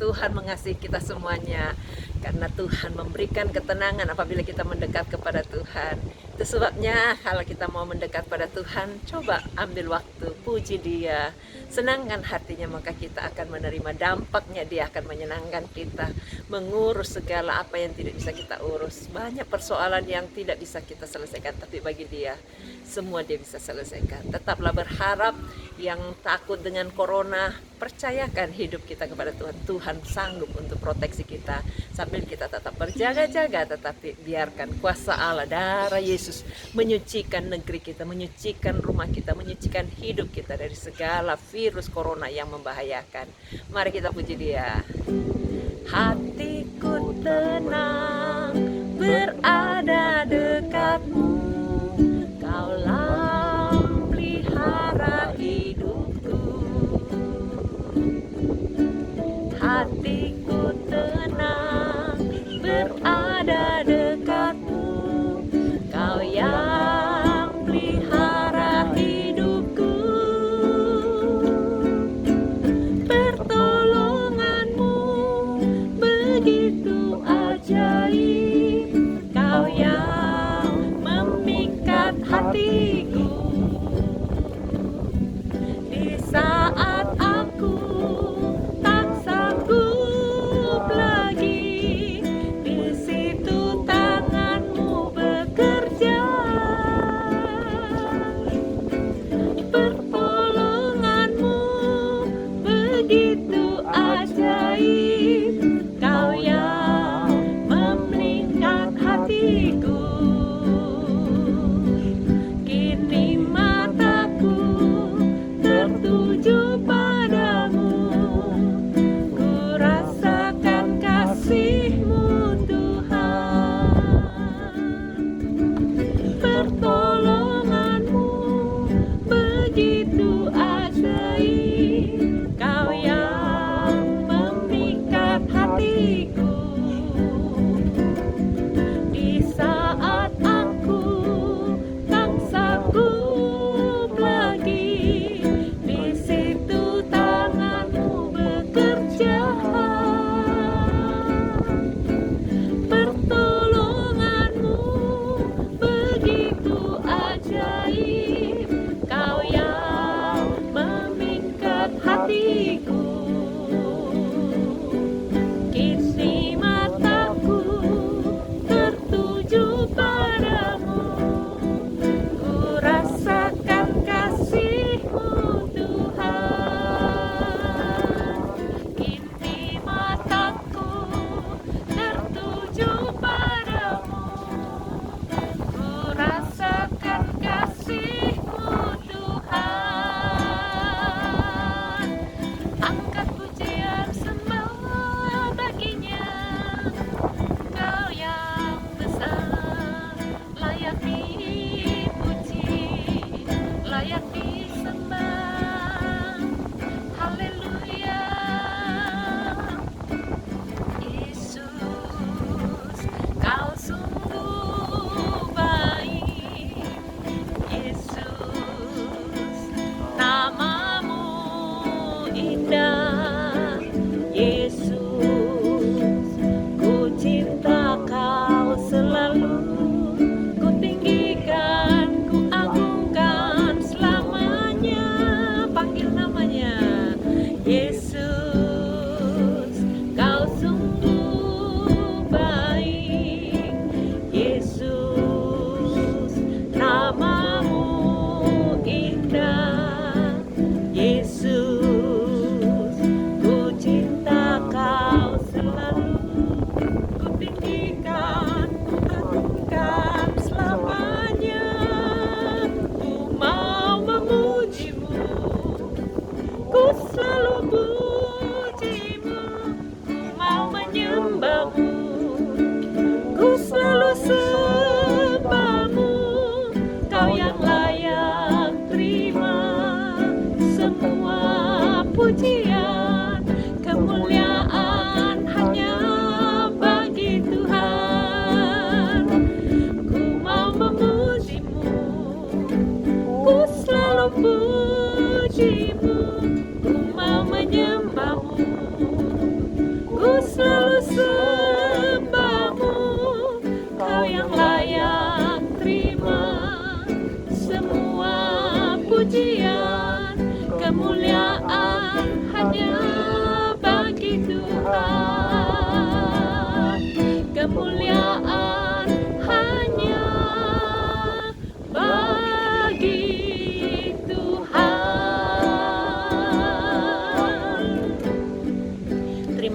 Tuhan mengasihi kita semuanya. Karena Tuhan memberikan ketenangan apabila kita mendekat kepada Tuhan. Itu sebabnya kalau kita mau mendekat pada Tuhan, coba ambil waktu, puji Dia, senangkan hatinya, maka kita akan menerima dampaknya. Dia akan menyenangkan kita, mengurus segala apa yang tidak bisa kita urus. Banyak persoalan yang tidak bisa kita selesaikan, tapi bagi Dia, semua Dia bisa selesaikan. Tetaplah berharap. Yang takut dengan corona, percayakan hidup kita kepada Tuhan. Tuhan sanggup untuk proteksi kita sambil kita tetap berjaga-jaga, tetapi biarkan kuasa Allah, darah Yesus menyucikan negeri kita, menyucikan rumah kita, menyucikan hidup kita dari segala virus corona yang membahayakan. Mari kita puji Dia. Hatiku tenang berada dekatmu, Kaulah pelihara hidupku. Hatiku tenang berada dekatmu, Kau yang pelihara hidupku. Pertolonganmu begitu ajaib, Kau yang memikat hatiku. Di saat aku tak sanggup lagi, di situ tanganmu bekerja. Pertolonganmu begitu ajaib, Kau yang memelingkat hatiku. Kini mataku tertuju padamu, ku rasakan kasih-Mu Tuhan. Pertolongan-Mu begitu ajaib, Kau yang memikat hatiku. Di saat aku tak sanggup lagi, di situ tangan-Mu bekerja. Pertolongan-Mu begitu ajaib, Kau yang memikat hatiku. Kini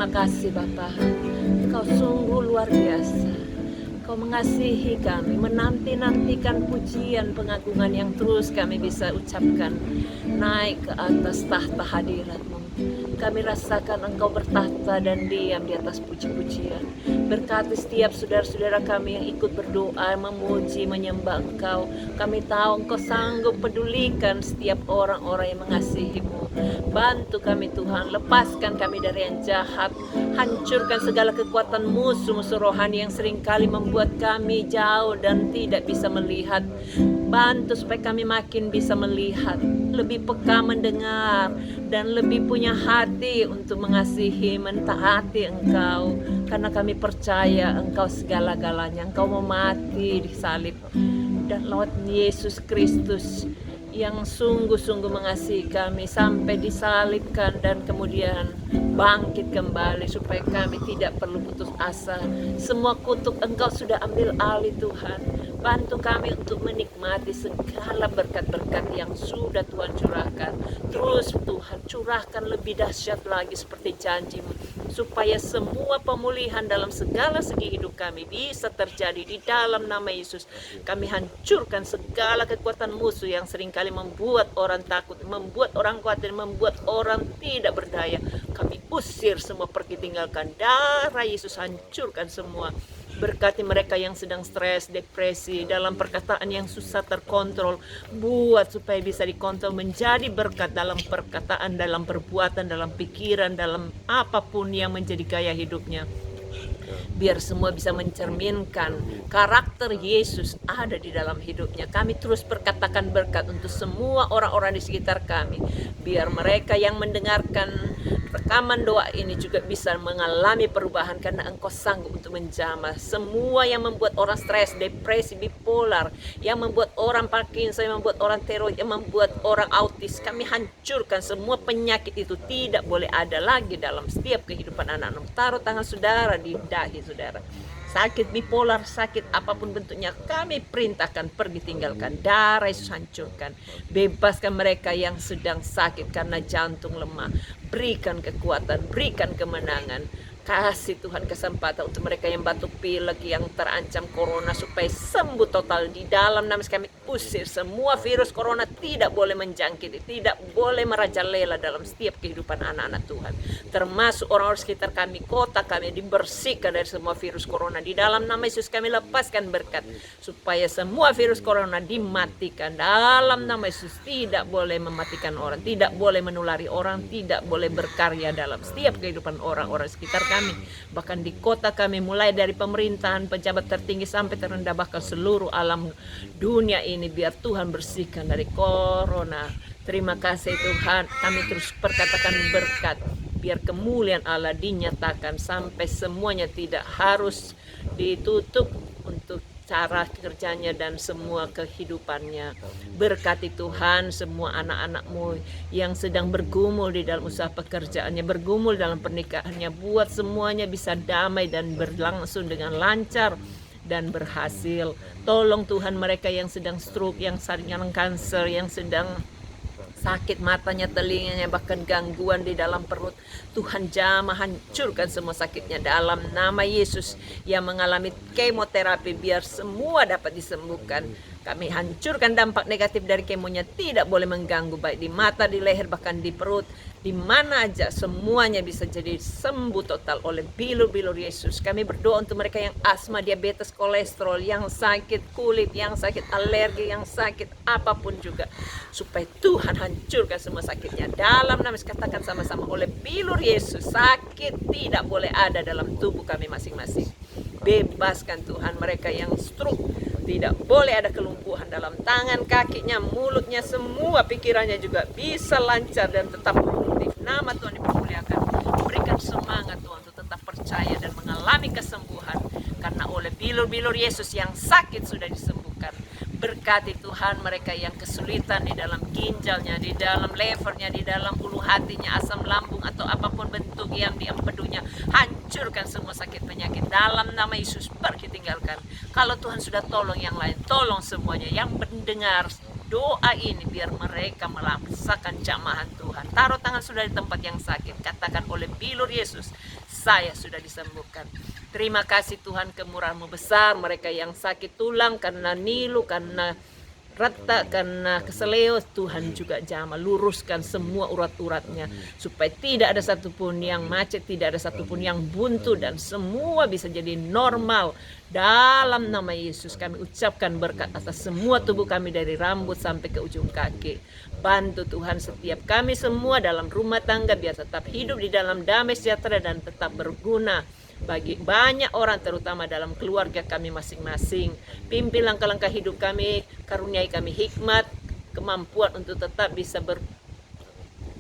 Terima kasih Bapa, Kau sungguh luar biasa. Kau mengasihi kami, menanti-nantikan pujian pengagungan yang terus kami bisa ucapkan naik ke atas tahta hadirat-Mu. Kami rasakan Engkau bertahta dan diam di atas puji-pujian. Berkati setiap saudara-saudara kami yang ikut berdoa, memuji, menyembah Engkau. Kami tahu Engkau sanggup pedulikan setiap orang-orang yang mengasihi-Mu. Bantu kami Tuhan, lepaskan kami dari yang jahat, hancurkan segala kekuatan musuh-musuh rohani yang seringkali membuat kami jauh dan tidak bisa melihat. Bantu supaya kami makin bisa melihat, lebih peka mendengar, dan lebih punya hati untuk mengasihi, mentaati Engkau. Karena kami percaya Engkau segala-galanya, Engkau mau mati di salib. Dan lewat Yesus Kristus yang sungguh-sungguh mengasihi kami sampai disalibkan dan kemudian bangkit kembali supaya kami tidak perlu putus asa. Semua kutuk Engkau sudah ambil alih Tuhan. Bantu kami untuk menikmati segala berkat-berkat yang sudah Tuhan curahkan. Terus Tuhan curahkan lebih dahsyat lagi seperti janji-Mu, supaya semua pemulihan dalam segala segi hidup kami bisa terjadi di dalam nama Yesus. Kami hancurkan segala kekuatan musuh yang seringkali membuat orang takut, membuat orang khawatir, membuat orang tidak berdaya. Kami usir semua, pergi tinggalkan. Darah Yesus hancurkan semua. Berkati mereka yang sedang stres, depresi, dalam perkataan yang susah terkontrol. Buat supaya bisa dikontrol menjadi berkat dalam perkataan, dalam perbuatan, dalam pikiran, dalam apapun yang menjadi gaya hidupnya. Biar semua bisa mencerminkan karakter Yesus ada di dalam hidupnya. Kami terus perkatakan berkat untuk semua orang-orang di sekitar kami. Biar mereka yang mendengarkan rekaman doa ini juga bisa mengalami perubahan, karena Engkau sanggup untuk menjamah semua yang membuat orang stres, depresi, bipolar, yang membuat orang Parkinson, yang membuat orang teror, yang membuat orang autis. Kami hancurkan semua penyakit itu, tidak boleh ada lagi dalam setiap kehidupan anak-anak. Taruh tangan saudara di dahi saudara. Sakit bipolar, sakit apapun bentuknya, kami perintahkan pergi tinggalkan. Darah Yesus hancurkan. Bebaskan mereka yang sedang sakit karena jantung lemah. Berikan kekuatan, berikan kemenangan. Kasih Tuhan kesempatan untuk mereka yang batuk pilek, yang terancam corona, supaya sembuh total. Di dalam nama kami usir semua virus corona, tidak boleh menjangkiti, tidak boleh merajalela dalam setiap kehidupan anak-anak Tuhan. Termasuk orang-orang sekitar kami, kota kami dibersihkan dari semua virus corona. Di dalam nama Yesus kami lepaskan berkat, supaya semua virus corona dimatikan. Dalam nama Yesus tidak boleh mematikan orang, tidak boleh menulari orang, tidak boleh berkarya dalam setiap kehidupan orang-orang sekitar kami, bahkan di kota kami, mulai dari pemerintahan, pejabat tertinggi sampai terendah, bahkan seluruh alam dunia ini, biar Tuhan bersihkan dari corona. Terima kasih Tuhan, kami terus perkatakan berkat, biar kemuliaan Allah dinyatakan sampai semuanya tidak harus ditutup untuk cara kerjanya dan semua kehidupannya. Berkati Tuhan semua anak-anak-Mu yang sedang bergumul di dalam usaha pekerjaannya, bergumul dalam pernikahannya. Buat semuanya bisa damai dan berlangsung dengan lancar dan berhasil. Tolong Tuhan mereka yang sedang stroke, yang sedang kanker, yang sedang sakit matanya, telinganya, bahkan gangguan di dalam perut. Tuhan jamah, hancurkan semua sakitnya dalam nama Yesus. Yang mengalami kemoterapi, biar semua dapat disembuhkan. Kami hancurkan dampak negatif dari kemonya, tidak boleh mengganggu, baik di mata, di leher, bahkan di perut. Di mana aja semuanya bisa jadi sembuh total oleh bilur-bilur Yesus. Kami berdoa untuk mereka yang asma, diabetes, kolesterol, yang sakit kulit, yang sakit alergi, yang sakit apapun juga, supaya Tuhan hancurkan semua sakitnya. Dalam nama Yesus, katakan sama-sama, oleh bilur Yesus, sakit tidak boleh ada dalam tubuh kami masing-masing. Bebaskan Tuhan mereka yang stroke, tidak boleh ada kelumpuhan dalam tangan, kakinya, mulutnya, semua pikirannya juga bisa lancar dan tetap produktif. Nama Tuhan dipermuliakan. Berikan semangat Tuhan untuk tetap percaya dan mengalami kesembuhan, karena oleh bilur-bilur Yesus yang sakit sudah disembuhkan. Berkati Tuhan mereka yang kesulitan di dalam ginjalnya, di dalam levernya, di dalam ulu hatinya, asam lambung atau apapun bentuk yang diempedunya. Hancurkan semua sakit penyakit dalam nama Yesus, pergi tinggalkan. Kalau Tuhan sudah tolong yang lain, tolong semuanya yang mendengar doa ini, biar mereka merasakan jamahan Tuhan. Taruh tangan sudah di tempat yang sakit, katakan oleh bilur Yesus, saya sudah disembuhkan. Terima kasih Tuhan, kemurahan-Mu besar. Mereka yang sakit tulang karena nilu, karena retak, karena keseleo, Tuhan juga jamah, luruskan semua urat-uratnya supaya tidak ada satupun yang macet, tidak ada satupun yang buntu, dan semua bisa jadi normal. Dalam nama Yesus kami ucapkan berkat atas semua tubuh kami dari rambut sampai ke ujung kaki. Bantu Tuhan setiap kami semua dalam rumah tangga biar tetap hidup di dalam damai sejahtera dan tetap berguna bagi banyak orang, terutama dalam keluarga kami masing-masing. Pimpin langkah-langkah hidup kami, karuniai kami hikmat, kemampuan untuk tetap bisa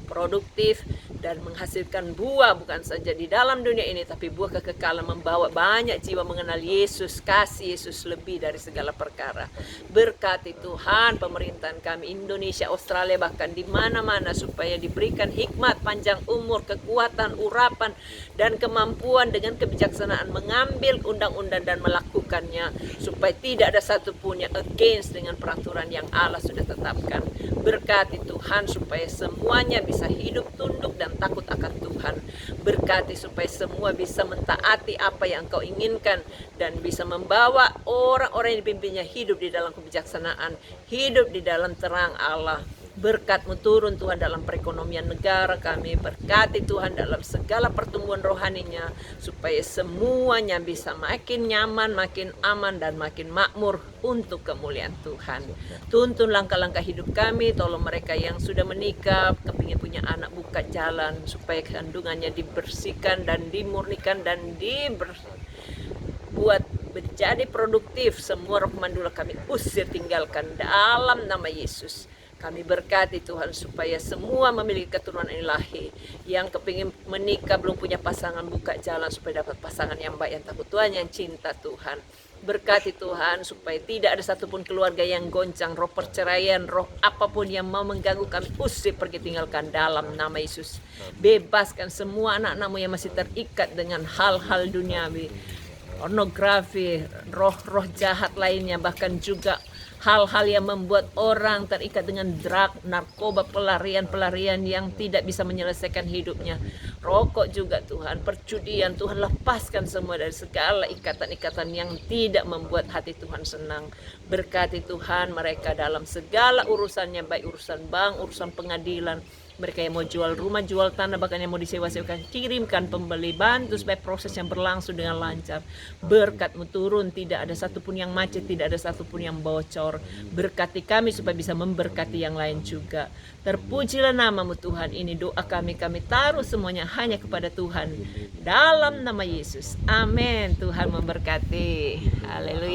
produktif dan menghasilkan buah, bukan saja di dalam dunia ini tapi buah kekekalan, membawa banyak jiwa mengenal Yesus, kasih Yesus lebih dari segala perkara. Berkati Tuhan pemerintahan kami Indonesia, Australia, bahkan di mana-mana, supaya diberikan hikmat, panjang umur, kekuatan, urapan dan kemampuan dengan kebijaksanaan mengambil undang-undang dan melakukannya, supaya tidak ada satupun yang against dengan peraturan yang Allah sudah tetapkan. Berkati Tuhan supaya semuanya bisa hidup tunduk dan takut akan Tuhan. Berkati supaya semua bisa mentaati apa yang Engkau inginkan dan bisa membawa orang-orang yang dipimpinnya hidup di dalam kebijaksanaan, hidup di dalam terang Allah. Berkat-Mu turun Tuhan dalam perekonomian negara kami. Berkati Tuhan dalam segala pertumbuhan rohaninya, supaya semuanya bisa makin nyaman, makin aman, dan makin makmur untuk kemuliaan Tuhan. Tuntun langkah-langkah hidup kami. Tolong mereka yang sudah menikah, kepingin punya anak, buka jalan supaya kandungannya dibersihkan dan dimurnikan dan buat menjadi produktif. Semua roh mandula kami usir, tinggalkan dalam nama Yesus. Kami berkati Tuhan supaya semua memiliki keturunan ilahi. Yang kepingin menikah belum punya pasangan, buka jalan supaya dapat pasangan yang baik, yang takut Tuhan, yang cinta Tuhan. Berkati Tuhan supaya tidak ada satupun keluarga yang goncang, roh perceraian, roh apapun yang mau mengganggu kami usir, pergi, tinggalkan dalam nama Yesus. Bebaskan semua anak-anak-Mu yang masih terikat dengan hal-hal duniawi, pornografi, roh-roh jahat lainnya, bahkan juga hal-hal yang membuat orang terikat dengan drug, narkoba, pelarian-pelarian yang tidak bisa menyelesaikan hidupnya. Rokok juga Tuhan, perjudian Tuhan, lepaskan semua dari segala ikatan-ikatan yang tidak membuat hati Tuhan senang. Berkati Tuhan mereka dalam segala urusannya, baik urusan bank, urusan pengadilan. Mereka yang mau jual rumah, jual tanah, bahkan yang mau disewa-sewakan, kirimkan pembeli, bantu supaya proses yang berlangsung dengan lancar. Berkat-Mu turun, tidak ada satupun yang macet, tidak ada satupun yang bocor. Berkati kami supaya bisa memberkati yang lain juga. Terpujilah nama-Mu Tuhan. Ini doa kami taruh semuanya hanya kepada Tuhan. Dalam nama Yesus. Amin. Tuhan memberkati. Haleluya.